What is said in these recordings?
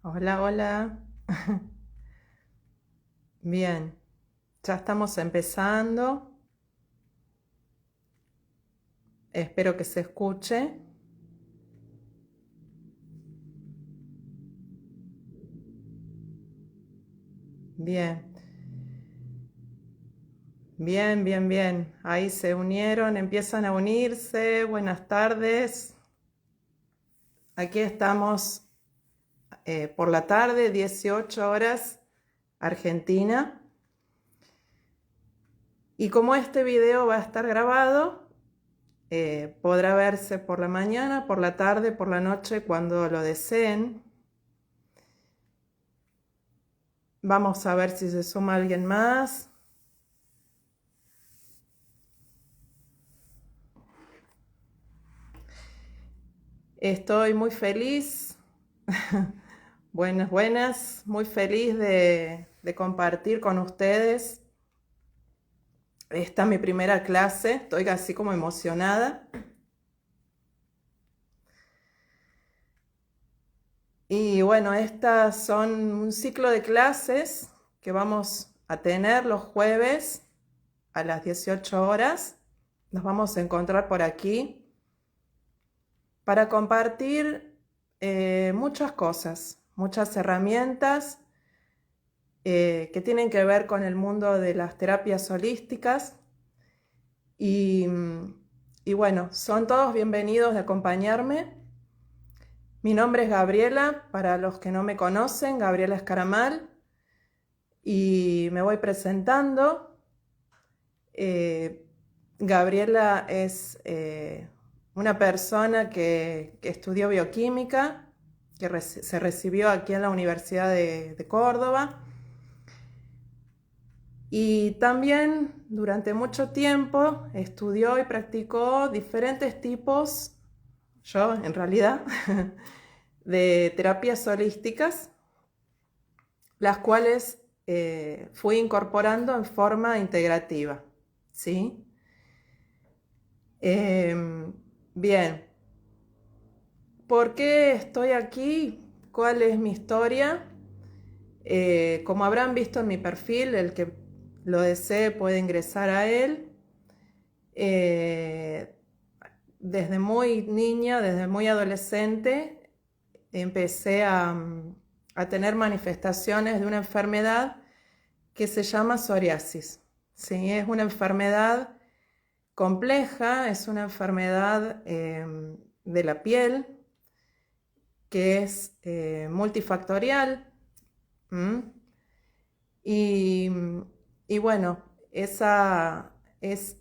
Hola, hola. Bien, ya estamos empezando. Espero que se escuche. Bien, bien, bien, bien. Ahí se unieron, empiezan a unirse. Buenas tardes. Aquí estamos por la tarde, 18 horas, Argentina. Y como este video va a estar grabado, podrá verse por la mañana, por la tarde, por la noche, cuando lo deseen. Vamos a ver si se suma alguien más. Estoy muy feliz, buenas, buenas, muy feliz de compartir con ustedes. Esta es mi primera clase, estoy así como emocionada. Y bueno, estas son un ciclo de clases que vamos a tener los jueves a las 18 horas. Nos vamos a encontrar por aquí para compartir muchas cosas, muchas herramientas que tienen que ver con el mundo de las terapias holísticas. Y, y bueno, son todos bienvenidos de acompañarme. Mi nombre es Gabriela, para los que no me conocen, Gabriela Escaramal, y me voy presentando. Gabriela es una persona que estudió bioquímica, que se recibió aquí en la Universidad de Córdoba. Y también durante mucho tiempo estudió y practicó diferentes tipos, yo en realidad, de terapias holísticas, las cuales fui incorporando en forma integrativa, ¿sí? Bien, ¿por qué estoy aquí? ¿Cuál es mi historia? Como habrán visto en mi perfil, el que lo desee puede ingresar a él. Desde muy niña, desde muy adolescente, empecé a tener manifestaciones de una enfermedad que se llama psoriasis. ¿Sí? Es una enfermedad compleja, es una enfermedad de la piel que es multifactorial. Y, y bueno, esa es,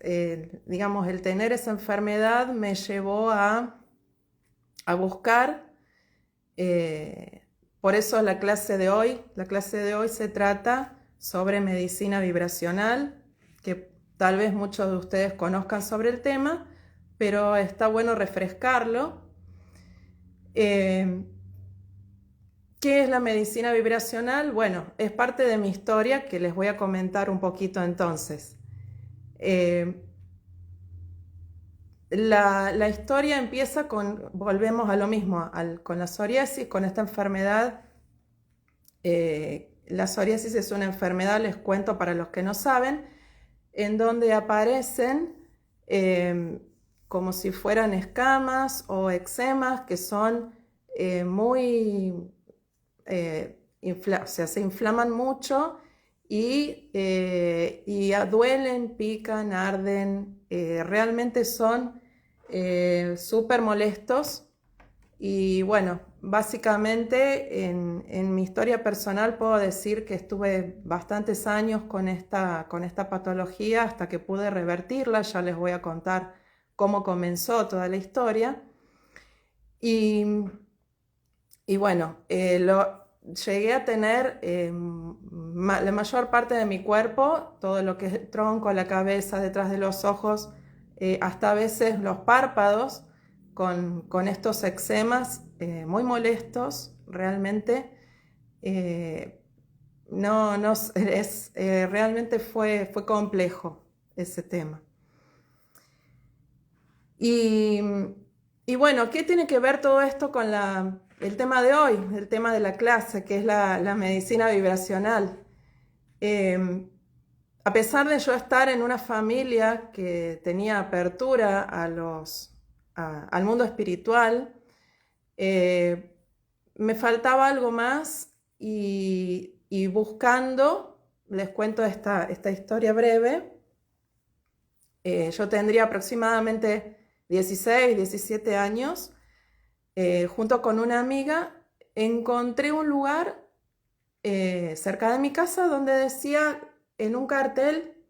digamos, el tener esa enfermedad me llevó a buscar, por eso la clase de hoy se trata sobre medicina vibracional, que tal vez muchos de ustedes conozcan sobre el tema, pero está bueno refrescarlo. ¿Qué es la medicina vibracional? Bueno, es parte de mi historia que les voy a comentar un poquito entonces. La historia empieza volvemos a lo mismo, con la psoriasis, con esta enfermedad. La psoriasis es una enfermedad, les cuento para los que no saben, en donde aparecen como si fueran escamas o eczemas que son muy o sea, se inflaman mucho y duelen, pican, arden, realmente son súper molestos. Y bueno, básicamente en mi historia personal puedo decir que estuve bastantes años con esta patología hasta que pude revertirla. Ya les voy a contar cómo comenzó toda la historia. Y, y bueno, llegué a tener la mayor parte de mi cuerpo, todo lo que es el tronco, la cabeza, detrás de los ojos, hasta a veces los párpados, con estos eczemas muy molestos, realmente. Eh, no, no, realmente fue complejo ese tema. Y, y bueno, ¿qué tiene que ver todo esto con el tema de hoy, el tema de la clase, que es la medicina vibracional. A pesar de yo estar en una familia que tenía apertura al mundo espiritual, me faltaba algo más y buscando, les cuento esta historia breve. Yo tendría aproximadamente 16, 17 años. Junto con una amiga encontré un lugar cerca de mi casa donde decía en un cartel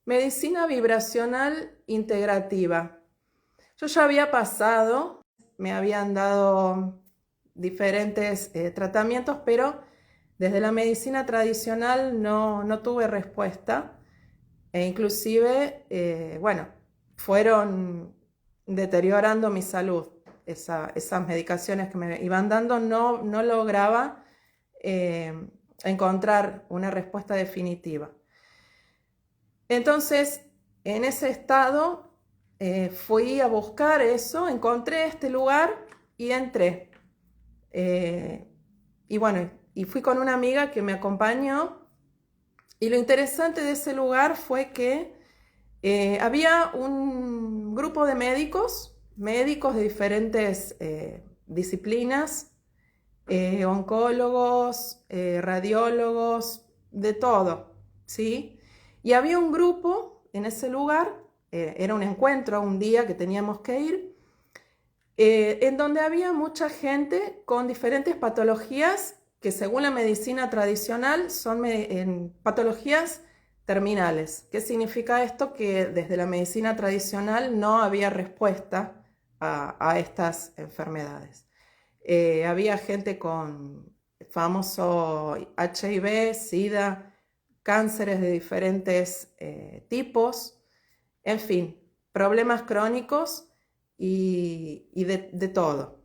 medicina vibracional integrativa. Yo ya había pasado, me habían dado diferentes tratamientos, pero desde la medicina tradicional no tuve respuesta e inclusive, bueno, fueron deteriorando mi salud. Esas medicaciones que me iban dando no lograba encontrar una respuesta definitiva. Entonces, en ese estado, fui a buscar eso, encontré este lugar y entré. Y bueno, y fui con una amiga que me acompañó. Y lo interesante de ese lugar fue que había un grupo de médicos de diferentes disciplinas, oncólogos, radiólogos, de todo, ¿sí? Y había un grupo en ese lugar, era un encuentro, un día que teníamos que ir, en donde había mucha gente con diferentes patologías que según la medicina tradicional son patologías terminales. ¿Qué significa esto? Que desde la medicina tradicional no había respuesta a estas enfermedades. Había gente con famoso HIV, SIDA, cánceres de diferentes tipos, en fin, problemas crónicos y de todo.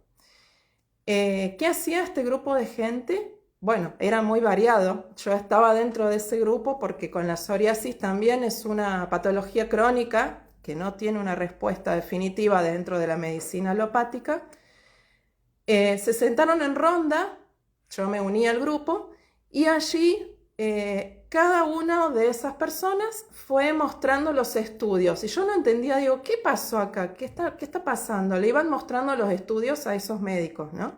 ¿Qué hacía este grupo de gente? Bueno, era muy variado. Yo estaba dentro de ese grupo porque con la psoriasis también es una patología crónica que no tiene una respuesta definitiva dentro de la medicina alopática. Se sentaron en ronda, yo me uní al grupo y allí cada una de esas personas fue mostrando los estudios y yo no entendía, digo, ¿qué pasó acá? ¿Qué está pasando? Le iban mostrando los estudios a esos médicos, ¿no?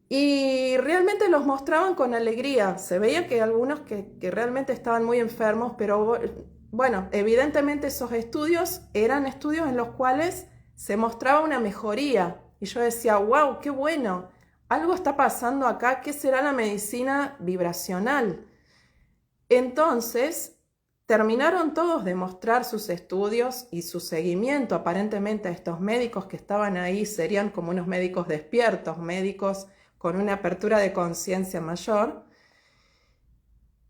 Y realmente los mostraban con alegría. Se veía que algunos que realmente estaban muy enfermos, pero bueno, evidentemente esos estudios eran estudios en los cuales se mostraba una mejoría. Y yo decía, wow, qué bueno, algo está pasando acá, ¿qué será la medicina vibracional? Entonces, terminaron todos de mostrar sus estudios y su seguimiento aparentemente a estos médicos que estaban ahí, serían como unos médicos despiertos, médicos con una apertura de conciencia mayor.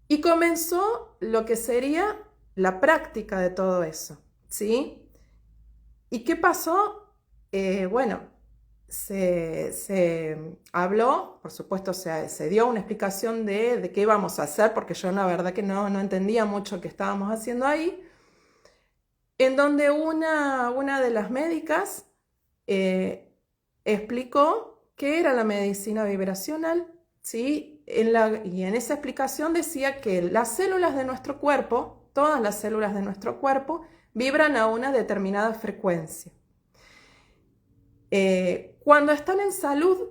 Y comenzó lo que sería la práctica de todo eso, ¿sí? ¿Y qué pasó? Bueno, se habló, por supuesto se dio una explicación de qué íbamos a hacer, porque yo la verdad que no entendía mucho qué estábamos haciendo ahí, en donde una de las médicas explicó qué era la medicina vibracional, ¿sí? Y en esa explicación decía que las células de nuestro cuerpo, todas las células de nuestro cuerpo, vibran a una determinada frecuencia. Cuando están en salud,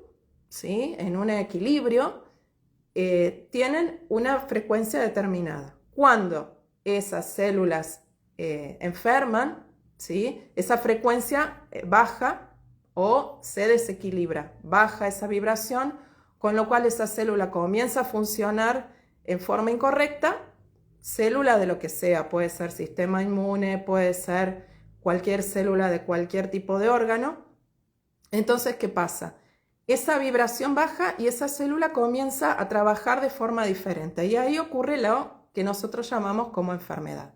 ¿sí? En un equilibrio, tienen una frecuencia determinada. Cuando esas células enferman, ¿sí? Esa frecuencia baja o se desequilibra, baja esa vibración, con lo cual esa célula comienza a funcionar en forma incorrecta, célula de lo que sea, puede ser sistema inmune, puede ser cualquier célula de cualquier tipo de órgano. Entonces, ¿qué pasa? Esa vibración baja y esa célula comienza a trabajar de forma diferente y ahí ocurre lo que nosotros llamamos como enfermedad.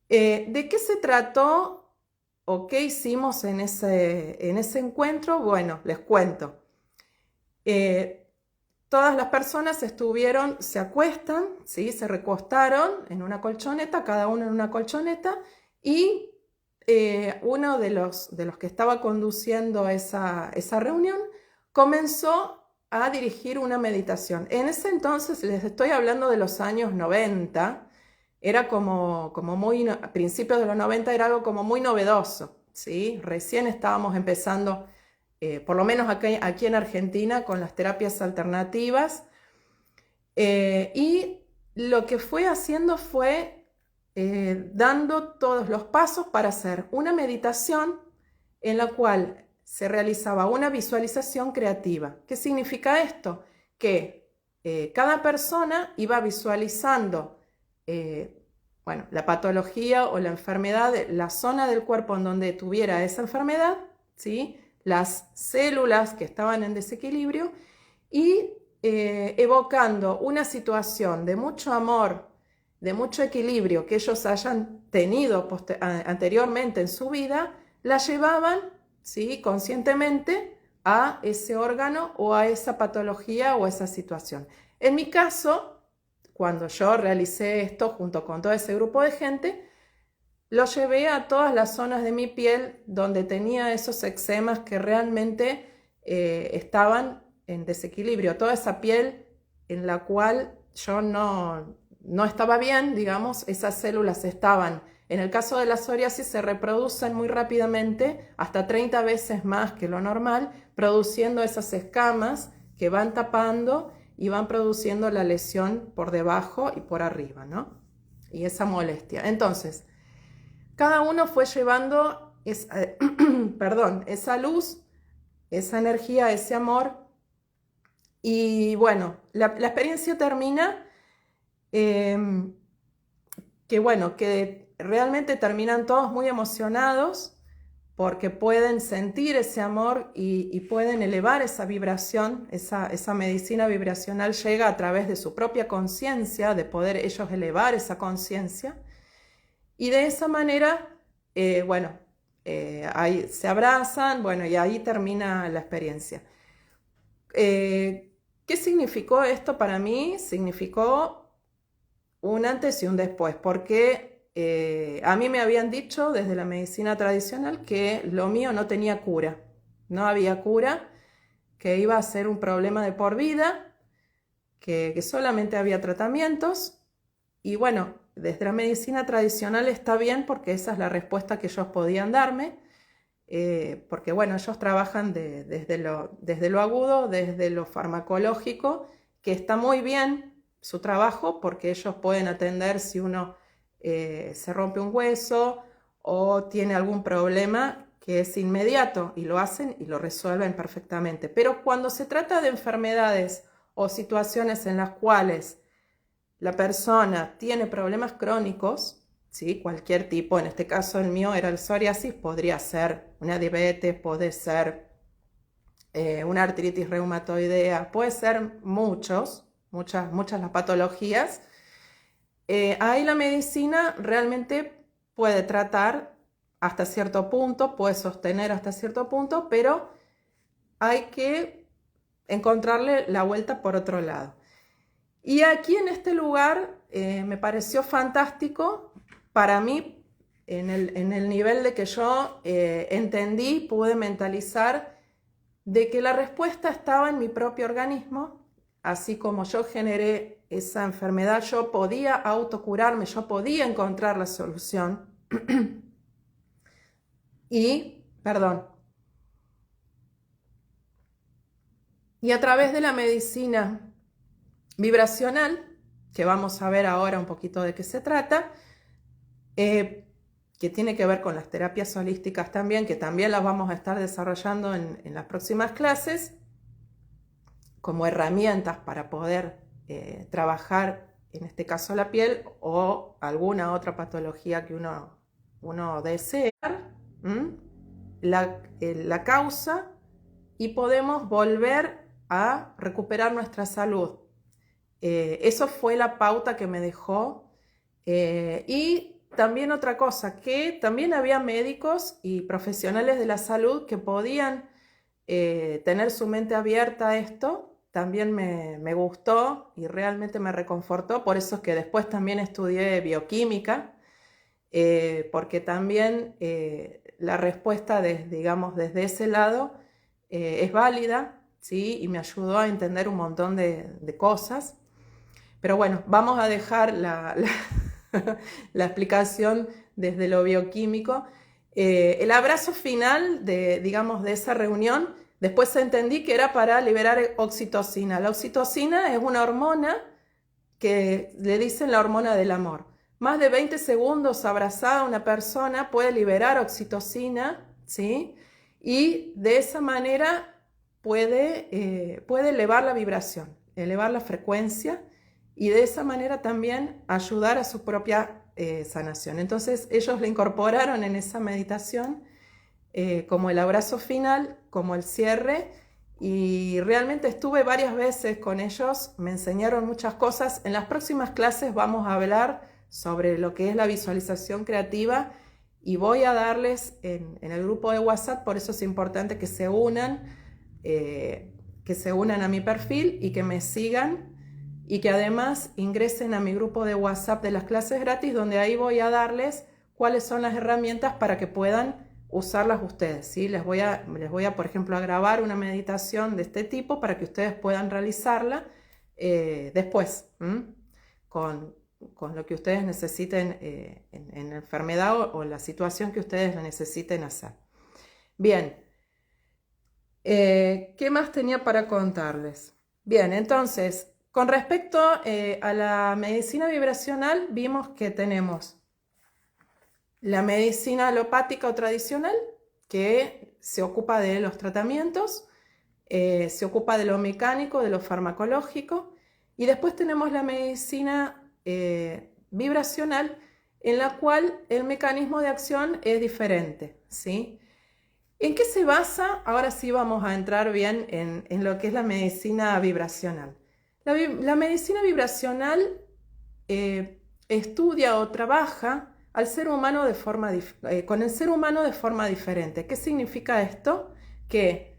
¿De qué se trató o qué hicimos en ese encuentro? Bueno, les cuento. Todas las personas se acuestan, ¿sí? Se recostaron en una colchoneta, cada uno en una colchoneta, y uno de los que estaba conduciendo esa reunión comenzó a dirigir una meditación. En ese entonces, les estoy hablando de los años 90, era como muy, a principios de los 90 era algo como muy novedoso, ¿sí? Recién estábamos empezando, por lo menos aquí en Argentina, con las terapias alternativas. Y lo que fue haciendo fue dando todos los pasos para hacer una meditación en la cual se realizaba una visualización creativa. ¿Qué significa esto? Que cada persona iba visualizando bueno, la patología o la enfermedad, la zona del cuerpo en donde tuviera esa enfermedad, ¿sí? Las células que estaban en desequilibrio y evocando una situación de mucho amor, de mucho equilibrio que ellos hayan tenido anteriormente en su vida, la llevaban, ¿sí? Conscientemente a ese órgano o a esa patología o a esa situación. En mi caso, cuando yo realicé esto junto con todo ese grupo de gente, lo llevé a todas las zonas de mi piel donde tenía esos eczemas que realmente estaban en desequilibrio, toda esa piel en la cual yo no estaba bien, digamos, esas células estaban, en el caso de la psoriasis se reproducen muy rápidamente, hasta 30 veces más que lo normal, produciendo esas escamas que van tapando y van produciendo la lesión por debajo y por arriba, ¿no? Y esa molestia. Entonces, cada uno fue llevando esa luz, esa energía, ese amor. Y bueno, la experiencia termina que bueno, que realmente terminan todos muy emocionados porque pueden sentir ese amor y pueden elevar esa vibración, esa medicina vibracional llega a través de su propia conciencia, de poder ellos elevar esa conciencia. Y de esa manera, bueno, ahí se abrazan, bueno, y ahí termina la experiencia. ¿Qué significó esto para mí? Significó un antes y un después, porque a mí me habían dicho desde la medicina tradicional que lo mío no tenía cura, no había cura, que iba a ser un problema de por vida, que solamente había tratamientos. Y bueno, desde la medicina tradicional está bien porque esa es la respuesta que ellos podían darme, porque bueno, ellos trabajan desde lo agudo, desde lo farmacológico, que está muy bien su trabajo porque ellos pueden atender si uno se rompe un hueso o tiene algún problema que es inmediato y lo hacen y lo resuelven perfectamente. Pero cuando se trata de enfermedades o situaciones en las cuales la persona tiene problemas crónicos, ¿sí? Cualquier tipo, en este caso el mío era el psoriasis, podría ser una diabetes, puede ser una artritis reumatoidea, puede ser muchas las patologías. Ahí la medicina realmente puede tratar hasta cierto punto, puede sostener hasta cierto punto, pero hay que encontrarle la vuelta por otro lado. Y aquí en este lugar me pareció fantástico para mí en el nivel de que yo entendí, pude mentalizar de que la respuesta estaba en mi propio organismo, así como yo generé esa enfermedad, yo podía autocurarme, yo podía encontrar la solución. Y a través de la medicina vibracional, que vamos a ver ahora un poquito de qué se trata, que tiene que ver con las terapias holísticas también, que también las vamos a estar desarrollando en las próximas clases, como herramientas para poder trabajar, en este caso la piel o alguna otra patología que uno desee, la causa y podemos volver a recuperar nuestra salud. Eso fue la pauta que me dejó. Y también otra cosa, que también había médicos y profesionales de la salud que podían tener su mente abierta a esto. También me gustó y realmente me reconfortó, por eso es que después también estudié bioquímica porque también la respuesta, digamos, desde ese lado es válida, ¿sí? Y me ayudó a entender un montón de cosas. Pero bueno, vamos a dejar la explicación desde lo bioquímico. El abrazo final digamos, de esa reunión, después entendí que era para liberar oxitocina. La oxitocina es una hormona que le dicen la hormona del amor. Más de 20 segundos abrazada a una persona puede liberar oxitocina, ¿sí? Y de esa manera puede elevar la vibración, elevar la frecuencia y de esa manera también ayudar a su propia sanación. Entonces ellos le incorporaron en esa meditación como el abrazo final, como el cierre, y realmente estuve varias veces con ellos, me enseñaron muchas cosas. En las próximas clases vamos a hablar sobre lo que es la visualización creativa y voy a darles en el grupo de WhatsApp, por eso es importante que se unan a mi perfil y que me sigan y que además ingresen a mi grupo de WhatsApp de las clases gratis, donde ahí voy a darles cuáles son las herramientas para que puedan usarlas ustedes, ¿sí? Les voy a, por ejemplo, a grabar una meditación de este tipo para que ustedes puedan realizarla después, con lo que ustedes necesiten en la enfermedad o la situación que ustedes la necesiten hacer. Bien, ¿qué más tenía para contarles? Bien, entonces, con respecto a la medicina vibracional, vimos que tenemos la medicina alopática o tradicional, que se ocupa de los tratamientos, se ocupa de lo mecánico, de lo farmacológico, y después tenemos la medicina vibracional, en la cual el mecanismo de acción es diferente, ¿sí? ¿En qué se basa? Ahora sí vamos a entrar bien en lo que es la medicina vibracional. La medicina vibracional estudia o trabaja al ser humano con el ser humano de forma diferente. ¿Qué significa esto? Que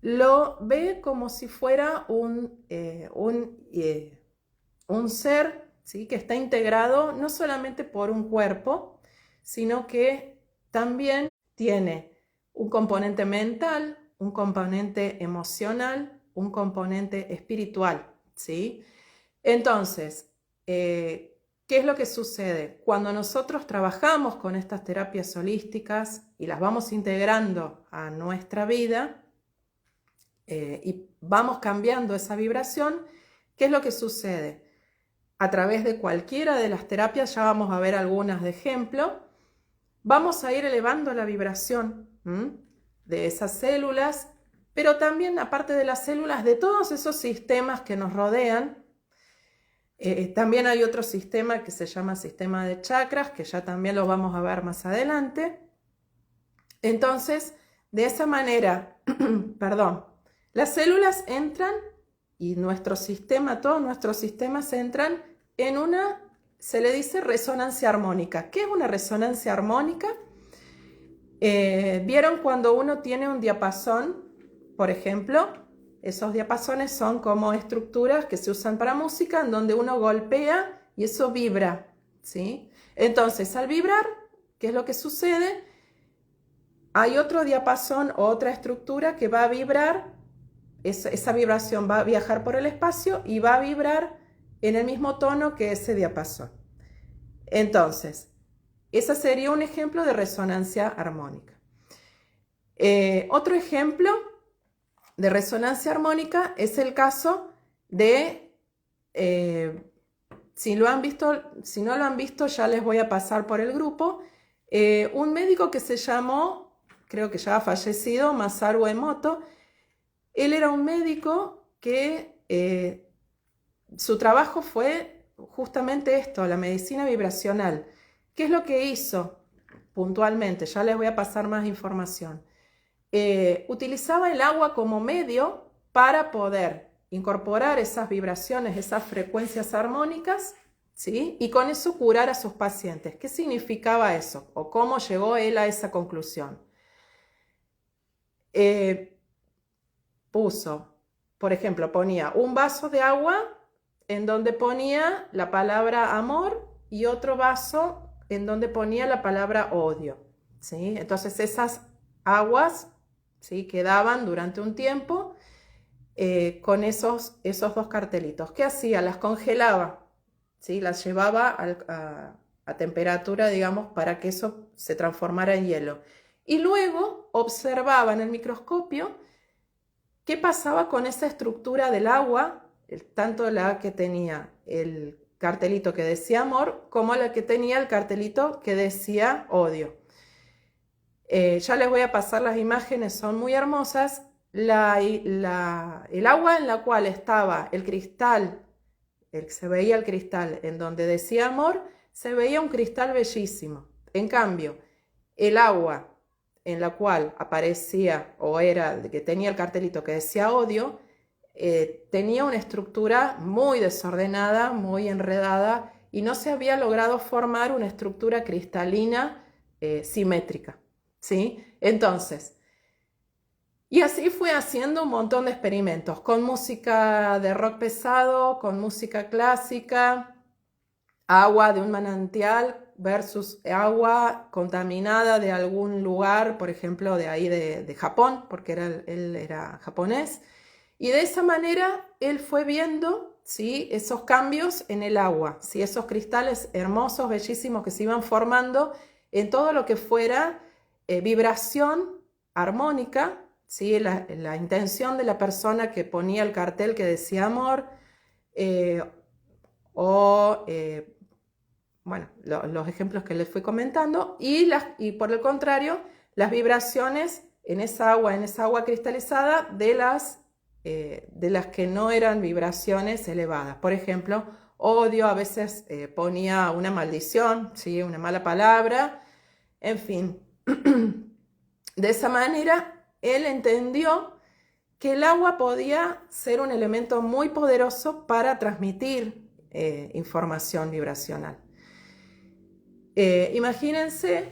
lo ve como si fuera un ser, ¿sí? Que está integrado no solamente por un cuerpo, sino que también tiene un componente mental, un componente emocional, un componente espiritual, ¿sí? Entonces, ¿qué es lo que sucede? Cuando nosotros trabajamos con estas terapias holísticas y las vamos integrando a nuestra vida y vamos cambiando esa vibración, ¿qué es lo que sucede? A través de cualquiera de las terapias, ya vamos a ver algunas de ejemplo, vamos a ir elevando la vibración de esas células, pero también, aparte de las células, de todos esos sistemas que nos rodean. También hay otro sistema que se llama sistema de chakras, que ya también lo vamos a ver más adelante. Entonces, de esa manera, perdón, las células entran y nuestro sistema, todos nuestros sistemas entran en una, se le dice resonancia armónica. ¿Qué es una resonancia armónica? ¿Vieron cuando uno tiene un diapasón, por ejemplo? Esos diapasones son como estructuras que se usan para música, en donde uno golpea y eso vibra, ¿sí? Entonces, al vibrar, ¿qué es lo que sucede? Hay otro diapasón o otra estructura que va a vibrar, esa vibración va a viajar por el espacio y va a vibrar en el mismo tono que ese diapasón. Entonces, ese sería un ejemplo de resonancia armónica. Otro ejemplo de resonancia armónica es el caso de, si no lo han visto, ya les voy a pasar por el grupo, un médico que se llamó, creo que ya ha fallecido, Masaru Emoto. Él era un médico que su trabajo fue justamente esto, la medicina vibracional. ¿Qué es lo que hizo puntualmente? Ya les voy a pasar más información. Utilizaba el agua como medio para poder incorporar esas vibraciones, esas frecuencias armónicas, ¿sí? Y con eso curar a sus pacientes. ¿Qué significaba eso? ¿O cómo llegó él a esa conclusión? Por ejemplo, ponía un vaso de agua en donde ponía la palabra amor y otro vaso en donde ponía la palabra odio, ¿sí? Entonces esas aguas, ¿sí?, quedaban durante un tiempo con esos dos cartelitos. ¿Qué hacía? Las congelaba, ¿sí? Las llevaba a temperatura, digamos, para que eso se transformara en hielo. Y luego observaba en el microscopio qué pasaba con esa estructura del agua, tanto la que tenía el cartelito que decía amor, como la que tenía el cartelito que decía odio. Ya les voy a pasar las imágenes, son muy hermosas. El agua en la cual estaba el cristal, se veía el cristal en donde decía amor, se veía un cristal bellísimo. En cambio, el agua en la cual aparecía o era que tenía el cartelito que decía odio, tenía una estructura muy desordenada, muy enredada, y no se había logrado formar una estructura cristalina simétrica, ¿sí? Entonces, y así fue haciendo un montón de experimentos con música de rock pesado, con música clásica, agua de un manantial versus agua contaminada de algún lugar, por ejemplo, de ahí de Japón, porque él era japonés. Y de esa manera él fue viendo, ¿sí?, esos cambios en el agua, ¿sí?, esos cristales hermosos, bellísimos que se iban formando en todo lo que fuera vibración armónica, ¿sí?, la intención de la persona que ponía el cartel que decía amor, bueno, los ejemplos que les fui comentando, y por el contrario, las vibraciones en esa agua cristalizada de las que no eran vibraciones elevadas. Por ejemplo, odio, a veces ponía una maldición, ¿sí?, una mala palabra, en fin. De esa manera, él entendió que el agua podía ser un elemento muy poderoso para transmitir información vibracional. Imagínense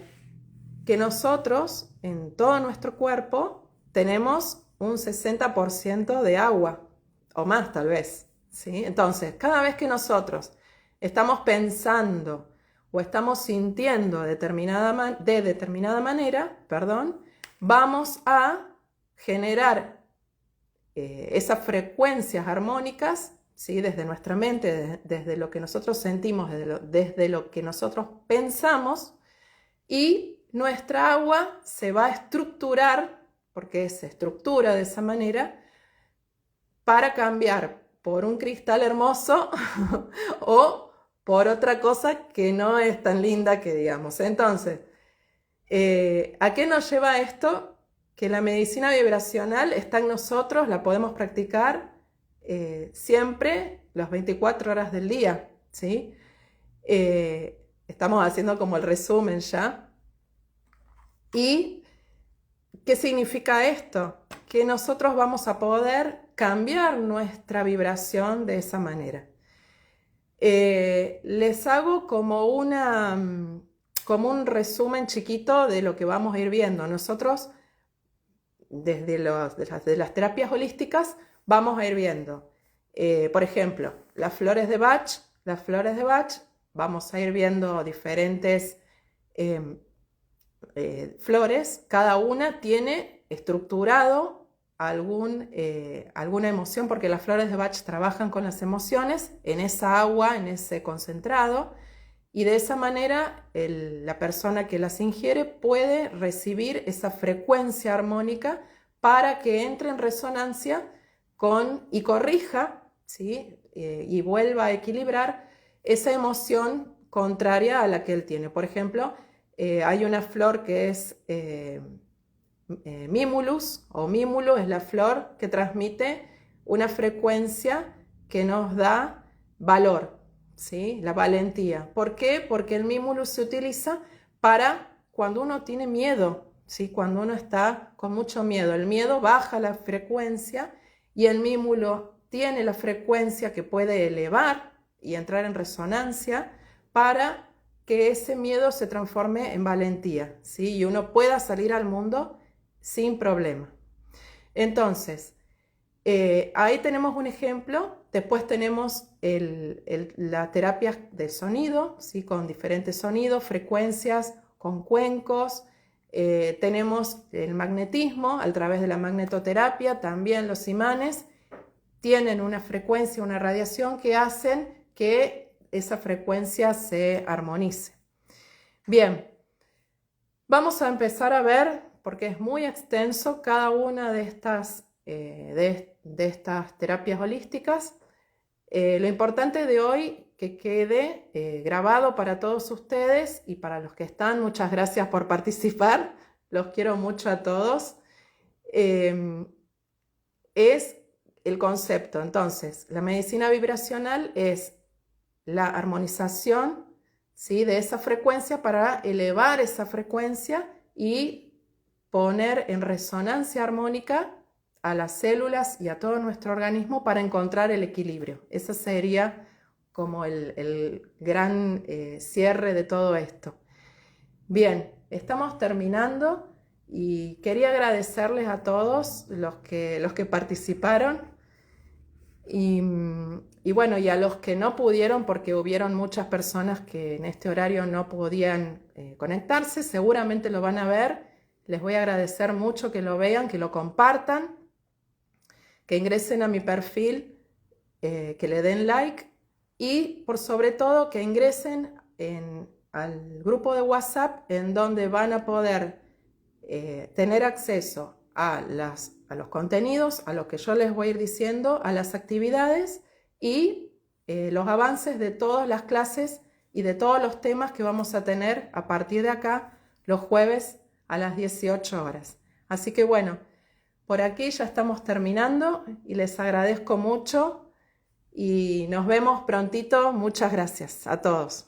que nosotros en todo nuestro cuerpo tenemos un 60% de agua, o más tal vez, ¿sí? Entonces, cada vez que nosotros estamos pensando o estamos sintiendo de determinada manera, vamos a generar esas frecuencias armónicas, ¿sí?, desde nuestra mente, desde lo que nosotros sentimos, desde lo que nosotros pensamos, y nuestra agua se va a estructurar, porque se estructura de esa manera, para cambiar por un cristal hermoso o por otra cosa que no es tan linda que digamos. Entonces, ¿a qué nos lleva esto? Que la medicina vibracional está en nosotros, la podemos practicar siempre, las 24 horas del día, ¿sí? Estamos haciendo como el resumen ya. ¿Y qué significa esto? Que nosotros vamos a poder cambiar nuestra vibración de esa manera. Les hago como un resumen chiquito de lo que vamos a ir viendo. Nosotros, desde las terapias holísticas, vamos a ir viendo, por ejemplo, las flores de Bach, vamos a ir viendo diferentes flores, cada una tiene estructurado alguna emoción, porque las flores de Bach trabajan con las emociones en esa agua, en ese concentrado, y de esa manera la persona que las ingiere puede recibir esa frecuencia armónica para que entre en resonancia y corrija, ¿sí?, y vuelva a equilibrar esa emoción contraria a la que él tiene. Por ejemplo, hay una flor que es Mimulus, o Mímulo es la flor que transmite una frecuencia que nos da valor, ¿sí?, la valentía. ¿Por qué? Porque el Mimulus se utiliza para cuando uno tiene miedo, ¿sí?, cuando uno está con mucho miedo. El miedo baja la frecuencia y el Mímulo tiene la frecuencia que puede elevar y entrar en resonancia para que ese miedo se transforme en valentía, ¿sí?, y uno pueda salir al mundo sin problema. Entonces, Ahí tenemos un ejemplo. Después tenemos la terapia de sonido, ¿sí? Con diferentes sonidos, frecuencias, con cuencos. Tenemos el magnetismo a través de la magnetoterapia, también los imanes tienen una frecuencia, una radiación que hacen que esa frecuencia se armonice. Bien, vamos a empezar a ver, porque es muy extenso cada una de estas terapias holísticas. Lo importante de hoy que quede grabado para todos ustedes y para los que están, muchas gracias por participar, los quiero mucho a todos, es el concepto. Entonces, la medicina vibracional es la armonización, ¿sí?, de esa frecuencia para elevar esa frecuencia y poner en resonancia armónica a las células y a todo nuestro organismo para encontrar el equilibrio. Ese sería como el gran cierre de todo esto. Bien, estamos terminando y quería agradecerles a todos los que participaron y bueno, y a los que no pudieron, porque hubieron muchas personas que en este horario no podían conectarse, seguramente lo van a ver. Les voy a agradecer mucho que lo vean, que lo compartan, que ingresen a mi perfil, que le den like y por sobre todo que ingresen al grupo de WhatsApp en donde van a poder tener acceso a los contenidos, a lo que yo les voy a ir diciendo, a las actividades y los avances de todas las clases y de todos los temas que vamos a tener a partir de acá los jueves a las 18 horas. Así que bueno, por aquí ya estamos terminando y les agradezco mucho y nos vemos prontito. Muchas gracias a todos.